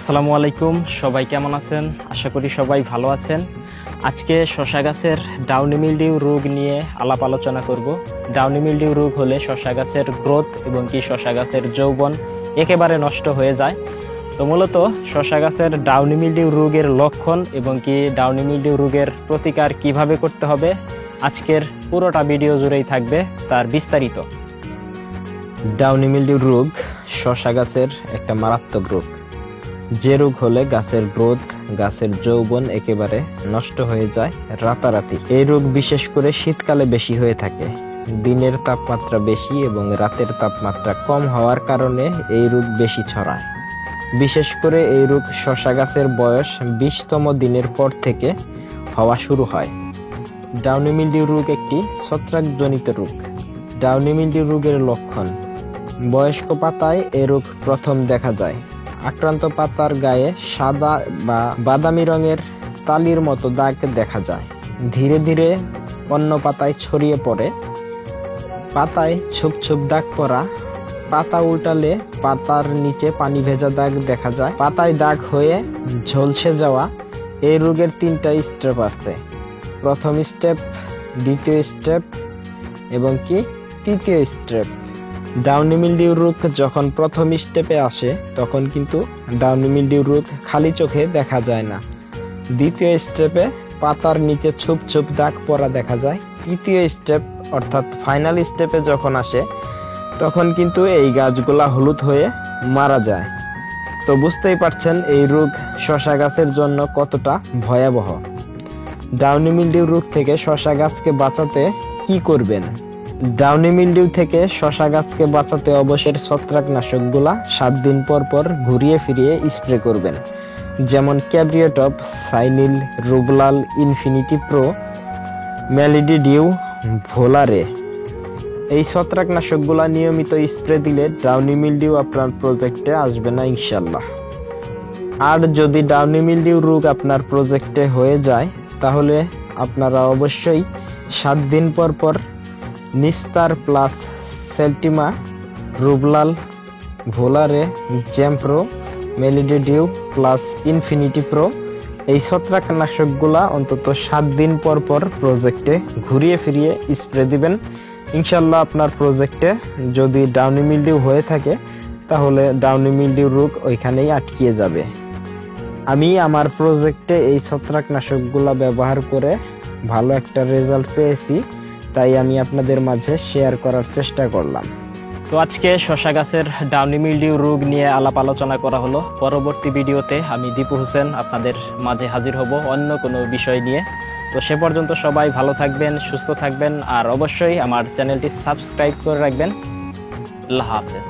আসসালামু আলাইকুম, সবাই কেমন আছেন? আশা করি সবাই ভালো আছেন। আজকে শসা গাছের ডাউনি মিলডিউ রোগ নিয়ে আলাপ আলোচনা করব। ডাউনি মিলডিউ রোগ হলে শসা গাছের গ্রোথ এবং কি শসা গাছের যৌবন একেবারে নষ্ট হয়ে যায়। তো মূলত শসা গাছের ডাউনি মিলডিউ রোগের লক্ষণ এবং কি ডাউনি মিলডিউ রোগের প্রতিকার কিভাবে করতে হবে, আজকের পুরোটা ভিডিও জুড়েই থাকবে তার বিস্তারিত। ডাউনি মিলডিউ রোগ শসা গাছের একটা মারাত্মক রোগ, যে রোগ হলে গাছের গ্রোথ, গাছের যৌবন একেবারে নষ্ট হয়ে যায় রাতারাতি। এই রোগ বিশেষ করে শীতকালে বেশি হয়ে থাকে। দিনের তাপমাত্রা বেশি এবং রাতের তাপমাত্রা কম হওয়ার কারণে এই রোগ বেশি ছড়ায়। বিশেষ করে এই রোগ শসা গাছের বয়স 20তম দিনের পর থেকে হওয়া শুরু হয়। ডাউনি মিলডিউ রোগ একটি ছত্রাকজনিত রোগ। ডাউনি মিলডিউ রোগের লক্ষণ: বয়স্ক পাতায় এই রোগ প্রথম দেখা যায়। আক্রান্ত পাতার গায়ে সাদা বা বাদামি রঙের তালির মতো দাগ দেখা যায়। ধীরে ধীরে অন্য পাতায় ছড়িয়ে পড়ে। পাতায় ছোপ ছোপ দাগ পড়া, পাতা উল্টালে পাতার নিচে পানি ভেজা দাগ দেখা যায়। পাতায় দাগ হয়ে ঝলসে যাওয়া। এই রোগের 3টা স্টেপ আছে: প্রথম স্টেপ, দ্বিতীয় স্টেপ এবং কি তৃতীয় স্টেপ। ডাউনি মিলডিউ রোগ যখন প্রথম স্টেপে আসে তখন কিন্তু ডাউনি মিলডিউ রোগ খালি চোখে দেখা যায় না। দ্বিতীয় স্টেপে পাতার নিচে ছোপ ছোপ দাগ পড়া দেখা যায়। তৃতীয় স্টেপ অর্থাৎ ফাইনাল স্টেপে যখন আসে তখন কিন্তু এই গাছগুলা হলুদ হয়ে মারা যায়। তো বুঝতেই পারছেন এই রোগ শসা গাছের জন্য কতটা ভয়াবহ। ডাউনি মিলডিউ রোগ থেকে শসা গাছকে বাঁচাতে কি করবেন? ডাউনি মিলডিউ থেকে শসা গাছকে বাঁচাতে অবশ্যই ছত্রাকনাশকগুলা 7 দিন পর পর ঘুরিয়ে ফিরিয়ে স্প্রে করবেন, যেমন ক্যাব্রিওটপ, সাইনিল, রুবলাল, ইনফিনিটি প্রো, ম্যালিডিডিউ, ভোলারে। এই ছত্রাকনাশকগুলা নিয়মিত স্প্রে দিলে ডাউনি মিলডিউ আপনার প্রজেক্টে আসবে না ইনশাল্লাহ। আর যদি ডাউনি মিলডিউ রোগ আপনার প্রজেক্টে হয়ে যায় তাহলে আপনারা অবশ্যই 7 দিন পর পর নিস্তার প্লাস সেলটিমা, রুবলাল, ভোলারে, জ্যাম্প্রো, ম্যালিডিডিউ প্লাস ইনফিনিটি প্রো এই ছত্রাকনাশকগুলা অন্তত 7 দিন পর পর প্রজেক্টে ঘুরিয়ে ফিরিয়ে স্প্রে দিবেন। ইনশাল্লাহ আপনার প্রজেক্টে যদি ডাউনি মিলডিউ হয়ে থাকে তাহলে ডাউনি মিলডিউ রোগ ওইখানেই আটকিয়ে যাবে। আমি আমার প্রজেক্টে এই ছত্রাকনাশকগুলা ব্যবহার করে ভালো একটা রেজাল্ট পেয়েছি, তাই আমি আপনাদের মাঝে শেয়ার করার চেষ্টা করলাম। তো আজকে শসা গাছের ডাউনি মিলডিউ রোগ নিয়ে আলাপ আলোচনা করা হলো। পরবর্তী ভিডিওতে আমি দীপু হোসেন আপনাদের মাঝে হাজির হব অন্য কোনো বিষয় নিয়ে। তো সে পর্যন্ত সবাই ভালো থাকবেন, সুস্থ থাকবেন আর অবশ্যই আমার চ্যানেলটি সাবস্ক্রাইব করে রাখবেন। আল্লাহ হাফেজ।